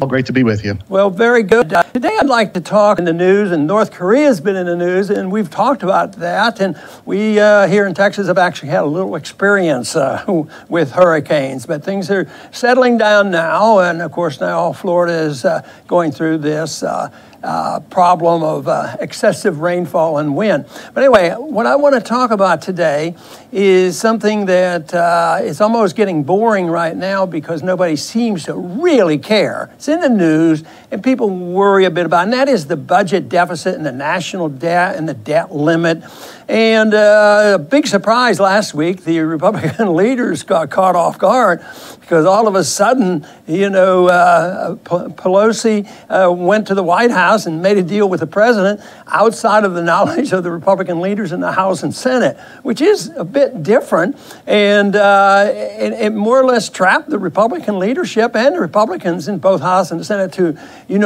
great to be with you. Well, very good. Today I'd like to talk in the news, and North Korea's been in the news, and we've talked about that. And we here in Texas have actually had a little experience with hurricanes, but things are settling down now. And of course, now Florida is going through this problem of excessive rainfall and wind. But anyway, what I want to talk about today is something that is almost getting boring right now because nobody seems to really care. It's in the news and people worry a bit about it, and that is the budget deficit and the national debt and the debt limit. And a big surprise last week, the Republican leaders got caught off guard because all of a sudden, Pelosi went to the White House and made a deal with the president outside of the knowledge of the Republican leaders in the House and Senate, which is a bit different. And it more or less trapped the Republican leadership and the Republicans in both House and the Senate to,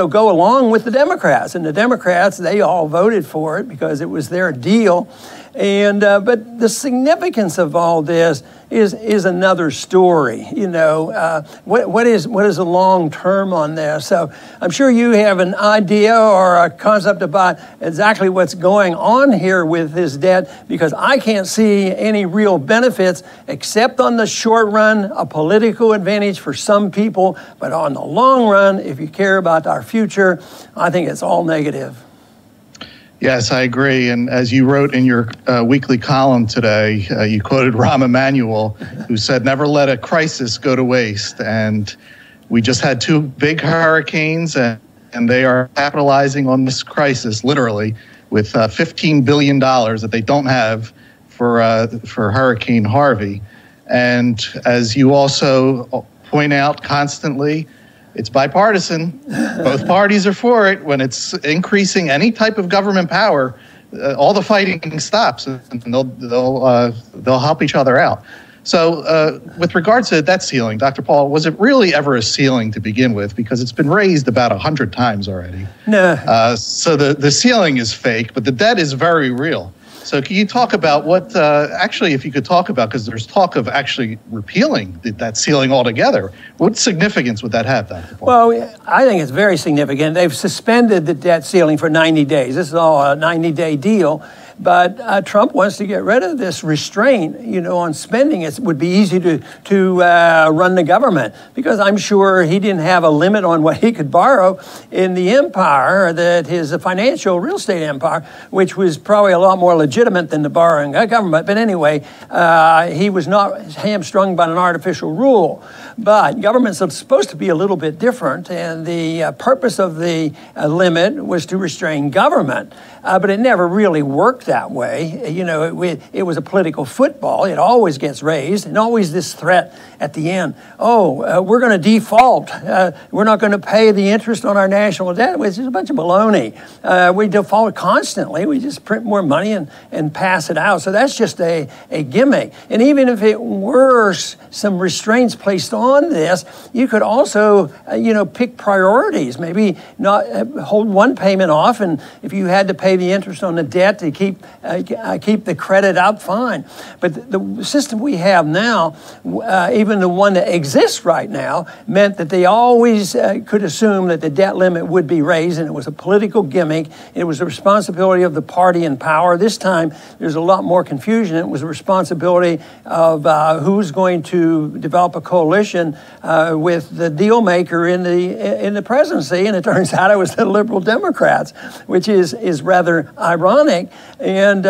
go along with the Democrats. And the Democrats, they all voted for it because it was their deal. And but the significance of all this is another story. What is the long term on this? So I'm sure you have an idea or a concept about exactly what's going on here with this debt, because I can't see any real benefits except on the short run, a political advantage for some people. But on the long run, if you care about our future, I think it's all negative. Yes, I agree. And as you wrote in your weekly column today, you quoted Rahm Emanuel, who said, "Never let a crisis go to waste." And we just had two big hurricanes, and they are capitalizing on this crisis, literally, with $15 billion that they don't have for Hurricane Harvey. And as you also point out constantly, it's bipartisan. Both parties are for it. When it's increasing any type of government power, all the fighting stops, and they'll help each other out. So, with regards to the debt ceiling, Dr. Paul, was it really ever a ceiling to begin with? Because it's been raised about 100 times already. No. So the ceiling is fake, but the debt is very real. So can you talk about what, if you could talk about, because there's talk of actually repealing that ceiling altogether. What significance would that have, Dr. Paul? Well, I think it's very significant. They've suspended the debt ceiling for 90 days. This is all a 90-day deal. But Trump wants to get rid of this restraint, on spending. It would be easy to run the government, because I'm sure he didn't have a limit on what he could borrow in the empire, that his financial real estate empire, which was probably a lot more legitimate than the borrowing government. But anyway, he was not hamstrung by an artificial rule. But governments are supposed to be a little bit different, and the purpose of the limit was to restrain government. But it never really worked that way. It was a political football. It always gets raised, and always this threat at the end. We're going to default. We're not going to pay the interest on our national debt, which is a bunch of baloney. We default constantly. We just print more money and pass it out. So that's just a gimmick. And even if it were some restraints placed on this, you could also, pick priorities. Maybe not hold one payment off, and if you had to pay the interest on the debt to keep the credit out, fine. But the system we have now, even the one that exists right now, meant that they always could assume that the debt limit would be raised, and it was a political gimmick. It was the responsibility of the party in power. This time, there's a lot more confusion. It was the responsibility of who's going to develop a coalition with the deal maker in the presidency, and it turns out it was the liberal Democrats, which is rather ironic. And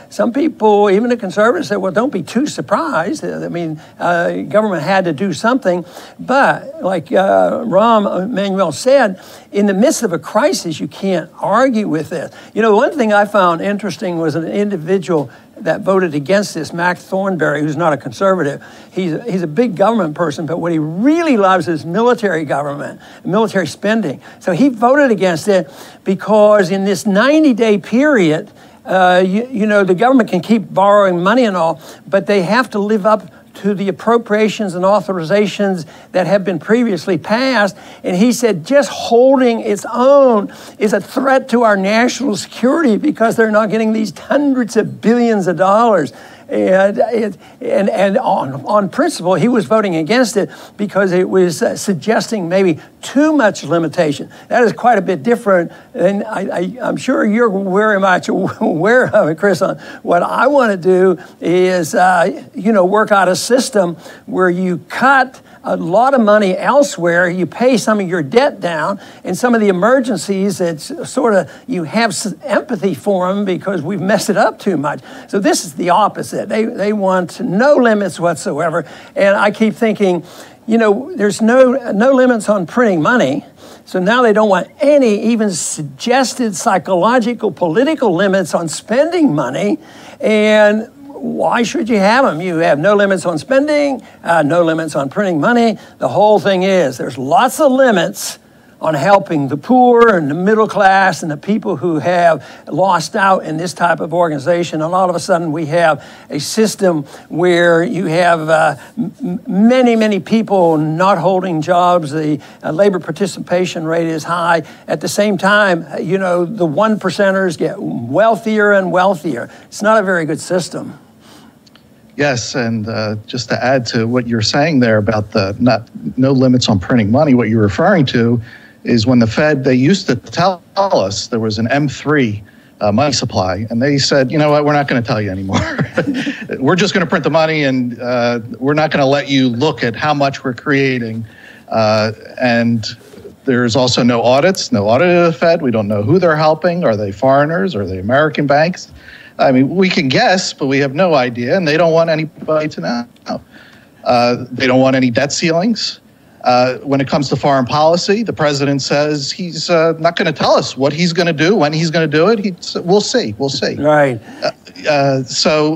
some people, even the conservatives, said, well, don't be too surprised. I mean, government had to do something. But like Rahm Emanuel said, in the midst of a crisis, you can't argue with this. One thing I found interesting was an individual that voted against this, Mac Thornberry, who's not a conservative. He's a big government person, but what he really loves is military government, military spending. So he voted against it because in this 90-day period, the government can keep borrowing money and all, but they have to live up to the appropriations and authorizations that have been previously passed. And he said just holding its own is a threat to our national security because they're not getting these hundreds of billions of dollars. And on principle, he was voting against it because it was suggesting maybe too much limitation. That is quite a bit different, and I'm sure you're very much aware of it, Chris. On what I want to do is, work out a system where you cut a lot of money elsewhere, you pay some of your debt down, and some of the emergencies, it's sort of, you have empathy for them because we've messed it up too much. So this is the opposite. They want no limits whatsoever, and I keep thinking, there's no limits on printing money, so now they don't want any even suggested psychological, political limits on spending money, and why should you have them? You have no limits on spending, no limits on printing money. The whole thing is there's lots of limits on helping the poor and the middle class and the people who have lost out in this type of organization. And all of a sudden we have a system where you have many, many people not holding jobs. The labor participation rate is high. At the same time, the one percenters get wealthier and wealthier. It's not a very good system. Yes, and just to add to what you're saying there about no limits on printing money, what you're referring to is when the Fed, they used to tell us there was an M3 money supply, and they said, you know what, we're not going to tell you anymore. We're just going to print the money, and we're not going to let you look at how much we're creating. And there's also no audits, no audit of the Fed. We don't know who they're helping. Are they foreigners? Are they American banks? I mean, we can guess, but we have no idea, and they don't want anybody to know. They don't want any debt ceilings. When it comes to foreign policy, the president says he's not going to tell us what he's going to do, when he's going to do it. We'll see. Right. So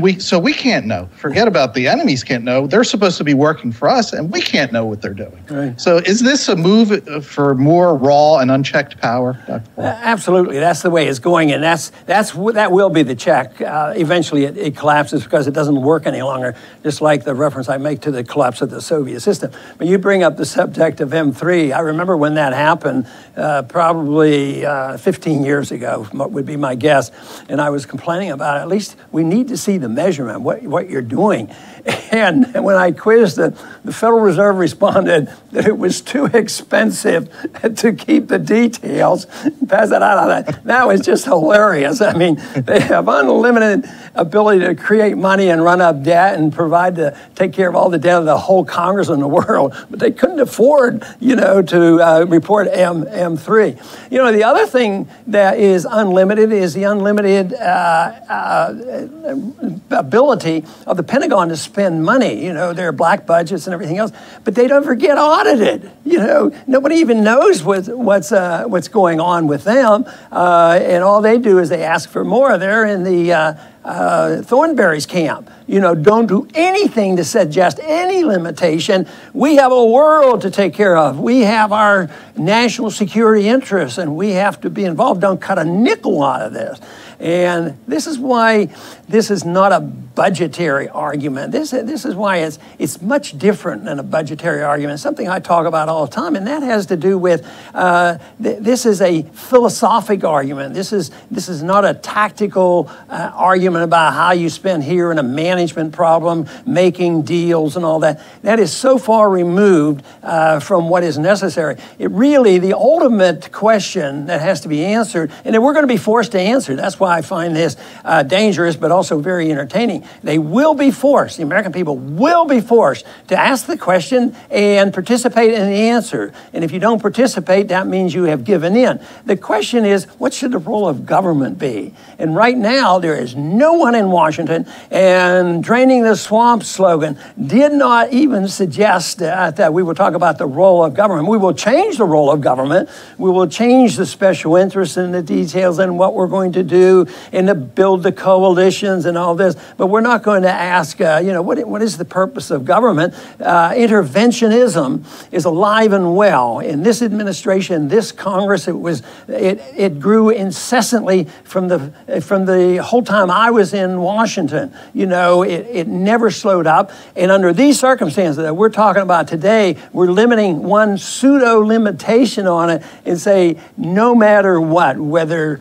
we can't know. Forget about the enemies can't know. They're supposed to be working for us, and we can't know what they're doing. Right. So is this a move for more raw and unchecked power, Dr. Paul? Absolutely. That's the way it's going, and that will be the check. Eventually, it collapses because it doesn't work any longer. Just like the reference I make to the collapse of the Soviet system. But you bring up the subject of M3. I remember when that happened, probably 15 years ago, would be my guess, and I was complaining about it. At least we need to see the measurement, what you're doing. And when I quizzed it, the Federal Reserve responded that it was too expensive to keep the details. Pass that out on that. That was just hilarious. I mean, they have unlimited ability to create money and run up debt and take care of all the debt of the whole Congress in the world, but they couldn't afford, to report M3. The other thing that is unlimited is the unlimited ability of the Pentagon to spend money. There are black budgets and everything else, but they don't ever get audited. Nobody even knows what's going on with them, and all they do is they ask for more. They're in the Thornberry's camp. Don't do anything to suggest any limitation. We have a world to take care of. We have our national security interests, and we have to be involved. Don't cut a nickel out of this. And this is why this is not a budgetary argument. This is why it's much different than a budgetary argument. Something I talk about all the time, and that has to do with this is a philosophic argument. This is not a tactical argument about how you spend here and a management problem, making deals and all that. That is so far removed from what is necessary. The ultimate question that has to be answered, and we're going to be forced to answer. That's why I find this dangerous, but also very entertaining. They will be forced, the American people will be forced to ask the question and participate in the answer. And if you don't participate, that means you have given in. The question is, what should the role of government be? And right now, there is no one in Washington, and draining the swamp slogan did not even suggest that we will talk about the role of government. We will change the role of government. We will change the special interests and the details and what we're going to do and to build the coalitions and all this. But we're not going to ask, what is the purpose of government? Interventionism is alive and well. In this administration, this Congress, it grew incessantly from the whole time I was in Washington. It never slowed up. And under these circumstances that we're talking about today, we're limiting one pseudo limitation on it and say, no matter what, whether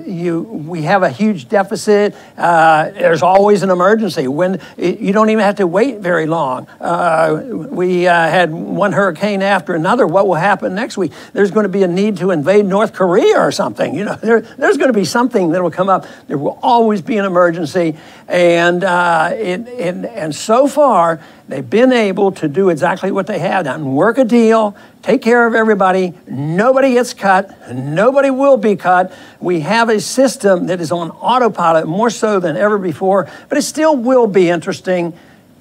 you we have a huge deficit. There's always an emergency. When you don't even have to wait very long. We had one hurricane after another. What will happen next week? There's going to be a need to invade North Korea or something. There's going to be something that will come up. There will always be an emergency, and so far they've been able to do exactly what they have done: work a deal, take care of everybody. Nobody gets cut. Nobody will be cut. We have a system that is on autopilot more so than ever before, but it still will be interesting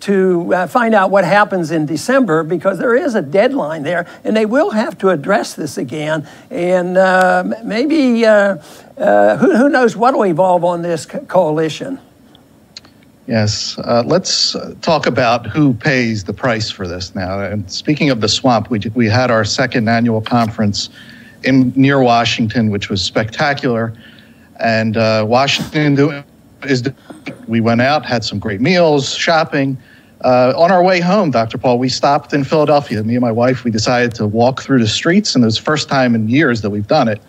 to find out what happens in December, because there is a deadline there, and they will have to address this again. And maybe, who knows what will evolve on this coalition. Yes, let's talk about who pays the price for this now. And speaking of the swamp, we had our second annual conference near Washington, which was spectacular. And Washington we went out, had some great meals, shopping. On our way home, Dr. Paul, we stopped in Philadelphia. Me and my wife, we decided to walk through the streets, and it was the first time in years that we've done it.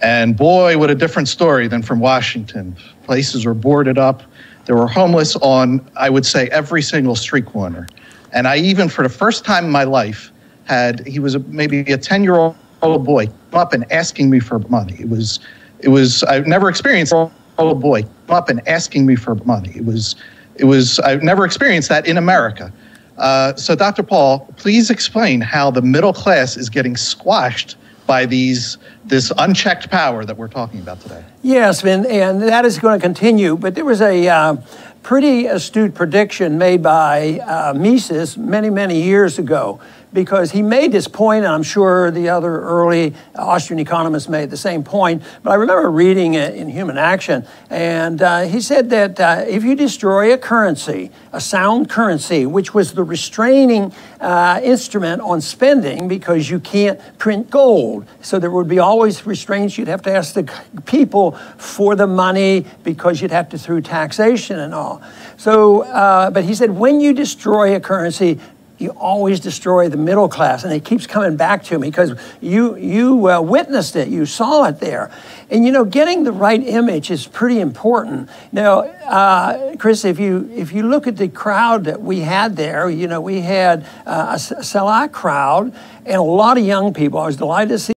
And boy, what a different story than from Washington. Places were boarded up. There were homeless on, I would say, every single street corner. And I even, for the first time in my life, he was maybe a 10-year-old boy come up and asking me for money. It was, I've never experienced a little boy come up and asking me for money. I've never experienced that in America. So Dr. Paul, please explain how the middle class is getting squashed by this unchecked power that we're talking about today. Yes, and that is going to continue. But there was a pretty astute prediction made by Mises many, many years ago, because he made this point, and I'm sure the other early Austrian economists made the same point, but I remember reading it in Human Action, and he said that if you destroy a currency, a sound currency, which was the restraining instrument on spending, because you can't print gold, so there would be always restraints. You'd have to ask the people for the money, because you'd have to through taxation and all. So, but he said, when you destroy a currency, you always destroy the middle class. And it keeps coming back to me, because you witnessed it, you saw it there. And getting the right image is pretty important. Now, Chris, if you look at the crowd that we had there, we had a select crowd and a lot of young people. I was delighted to see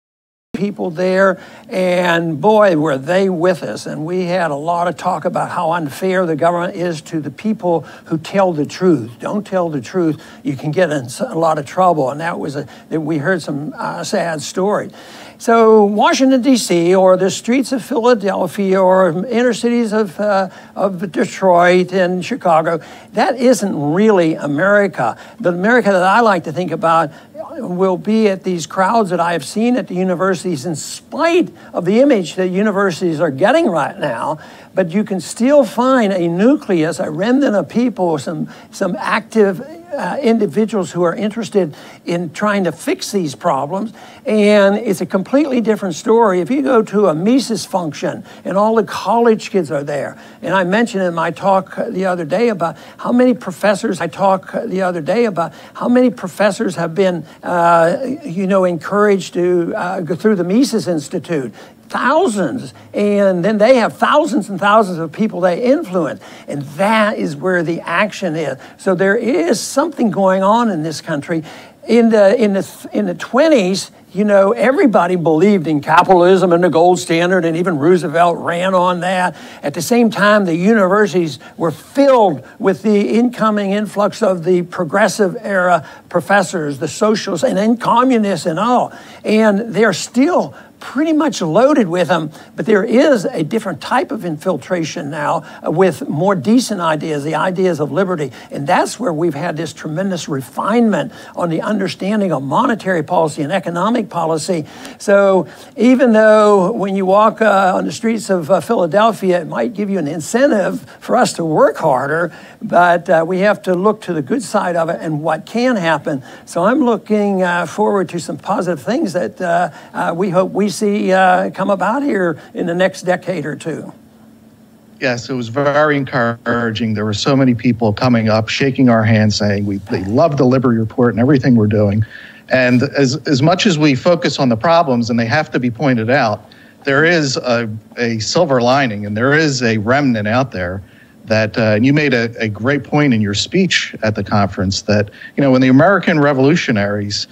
people there, and boy, were they with us. And we had a lot of talk about how unfair the government is to the people who tell the truth. Don't tell the truth, you can get in a lot of trouble. And that we heard some sad stories. So Washington, D.C., or the streets of Philadelphia, or inner cities of Detroit and Chicago, that isn't really America. The America that I like to think about will be at these crowds that I have seen at the universities, in spite of the image that universities are getting right now. But you can still find a nucleus, a remnant of people, some active individuals who are interested in trying to fix these problems. And it's a completely different story. If you go to a Mises function and all the college kids are there, and I mentioned in my talk the other day about how many professors have been, encouraged to go through the Mises Institute. Thousands, and then they have thousands and thousands of people they influence, and that is where the action is. So there is something going on in this country. In the 20s, everybody believed in capitalism and the gold standard, and even Roosevelt ran on that. At the same time, the universities were filled with the incoming influx of the progressive era professors, the socialists, and then communists and all. And they're still pretty much loaded with them, but there is a different type of infiltration now with more decent ideas, the ideas of liberty. And that's where we've had this tremendous refinement on the understanding of monetary policy and economic policy. So even though when you walk on the streets of Philadelphia, it might give you an incentive for us to work harder, but we have to look to the good side of it and what can happen. So I'm looking forward to some positive things that we hope we see come about here in the next decade or two. Yes, it was very encouraging. There were so many people coming up, shaking our hands, saying they love the Liberty Report and everything we're doing. And as much as we focus on the problems, and they have to be pointed out, there is a silver lining, and there is a remnant out there that, and you made a great point in your speech at the conference that, when the American revolutionaries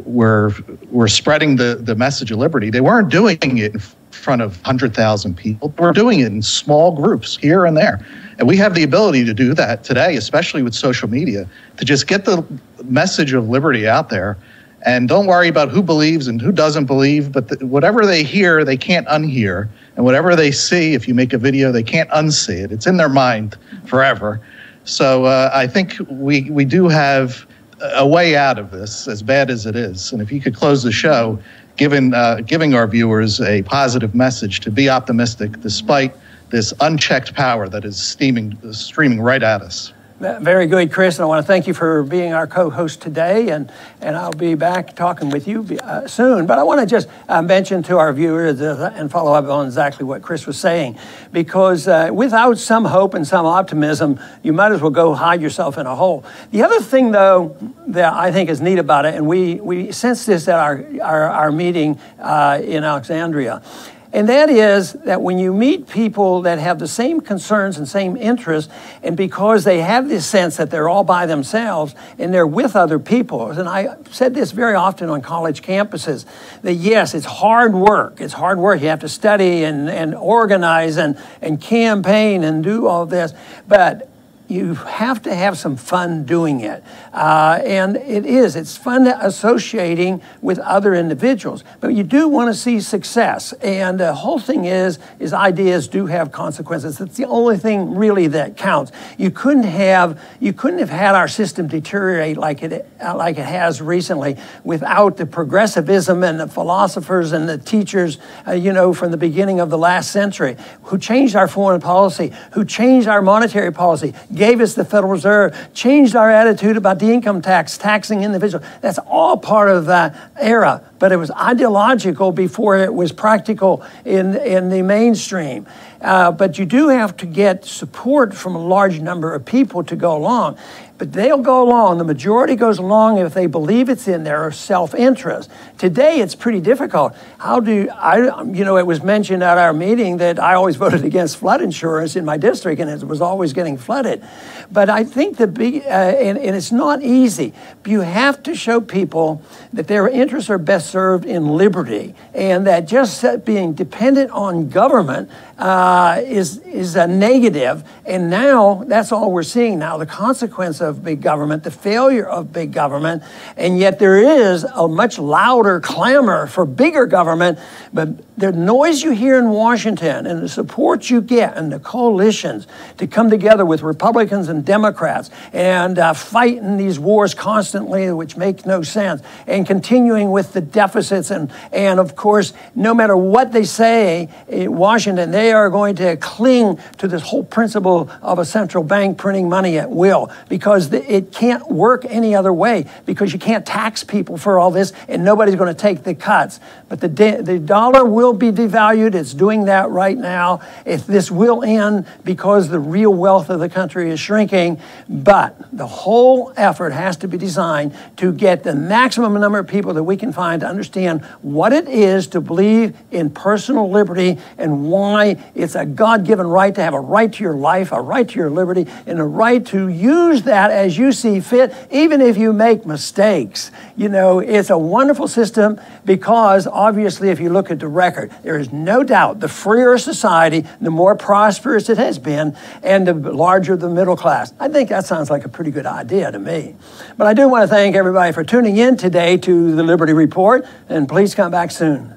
were spreading the message of liberty, they weren't doing it in front of 100,000 people. They were doing it in small groups here and there. And we have the ability to do that today, especially with social media, to just get the message of liberty out there. And don't worry about who believes and who doesn't believe, but whatever they hear, they can't unhear. And whatever they see, if you make a video, they can't unsee it. It's in their mind forever. So I think we do have a way out of this, as bad as it is. And if you could close the show, giving our viewers a positive message to be optimistic despite this unchecked power that is streaming right at us. Very good, Chris, and I want to thank you for being our co-host today, and I'll be back talking with you soon. But I want to just mention to our viewers and follow up on exactly what Chris was saying, because without some hope and some optimism, you might as well go hide yourself in a hole. The other thing, though, that I think is neat about it, and we sensed this at our meeting in Alexandria, and that is that when you meet people that have the same concerns and same interests, and because they have this sense that they're all by themselves and they're with other people, and I said this very often on college campuses, that yes, it's hard work. It's hard work. You have to study and organize and campaign and do all this, but you have to have some fun doing it. And it's fun associating with other individuals, but you do want to see success. And the whole thing is ideas do have consequences. It's the only thing really that counts. You couldn't have had our system deteriorate like it has recently without the progressivism and the philosophers and the teachers, from the beginning of the last century, who changed our foreign policy, who changed our monetary policy, gave us the Federal Reserve, changed our attitude about the income tax, taxing individuals. That's all part of that era, but it was ideological before it was practical in the mainstream. But you do have to get support from a large number of people to go along. But they'll go along. The majority goes along if they believe it's in their self-interest. Today, it's pretty difficult. It was mentioned at our meeting that I always voted against flood insurance in my district, and it was always getting flooded. But I think and it's not easy. You have to show people that their interests are best served in liberty, and that just being dependent on government is a negative. And now that's all we're seeing now, the consequence of big government, the failure of big government. And yet there is a much louder clamor for bigger government. But the noise you hear in Washington and the support you get and the coalitions to come together with Republicans and Democrats and fight in these wars constantly, which make no sense, and continuing with the deficits. And of course, no matter what they say in Washington, they are going to cling to this whole principle of a central bank printing money at will, because it can't work any other way, because you can't tax people for all this and nobody's going to take the cuts. But the dollar will be devalued. It's doing that right now. This will end because the real wealth of the country is shrinking. But the whole effort has to be designed to get the maximum number of people that we can find to understand what it is to believe in personal liberty and why it's a God-given right to have a right to your life, a right to your liberty, and a right to use that as you see fit, even if you make mistakes. It's a wonderful system because obviously if you look at the record, there is no doubt the freer society, the more prosperous it has been, and the larger the middle class. I think that sounds like a pretty good idea to me. But I do want to thank everybody for tuning in today to the Liberty Report, and please come back soon.